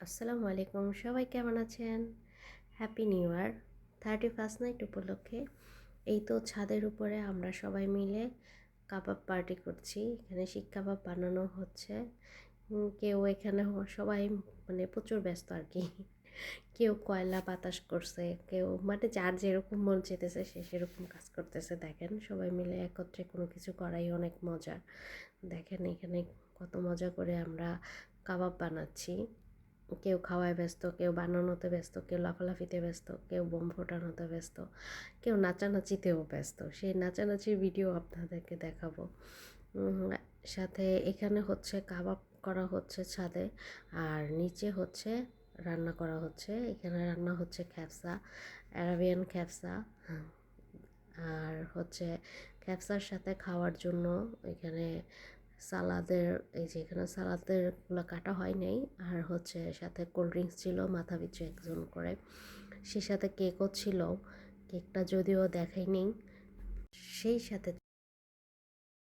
আসসালামু আলাইকুম, সবাই কেমন আছেন? Happy new year. 31st night উপলক্ষে এই তো ছাদের উপরে আমরা সবাই মিলে কাবাব পার্টি করছি। এখানে শিক কাবাব বানানো হচ্ছে। কেউ এখানে সবাই মানে প্রচুর ব্যস্ত আর কি। কেউ কয়লা বাতাস করছে, কেউ মানে যার যেরকম মন চেতেছে সে সেরকম কাজ করতেছে। দেখেন সবাই মিলে একত্রে কোনো কিছু করাই অনেক মজার। দেখেন এখানে কত মজা করে আমরা কাবাব বানাচ্ছি। কেউ খাওয়ায় ব্যস্ত, কেউ বানানোতে ব্যস্ত, কেউ লাফালাফিতে ব্যস্ত, কেউ বোম ফোটানোতে ব্যস্ত, কেউ নাচানাচিতেও ব্যস্ত। সেই নাচানাচির ভিডিও আপনাদেরকে দেখাবো। সাথে এখানে হচ্ছে কাবাব করা হচ্ছে ছাদে, আর নিচে হচ্ছে রান্না করা হচ্ছে। এখানে রান্না হচ্ছে খ্যাপসা, অ্যারাবিয়ান খ্যাপসা। আর হচ্ছে খ্যাপসার সাথে খাওয়ার জন্য এখানে সালাদের, এই যে এখানে সালাদের গুলো কাটা হয় নাই। আর হচ্ছে সাথে কোল্ড ড্রিঙ্কস ছিল মাথা পিছু একজন করে। সে সাথে কেকও ছিল, কেকটা যদিও দেখাইনি। সেই সাথে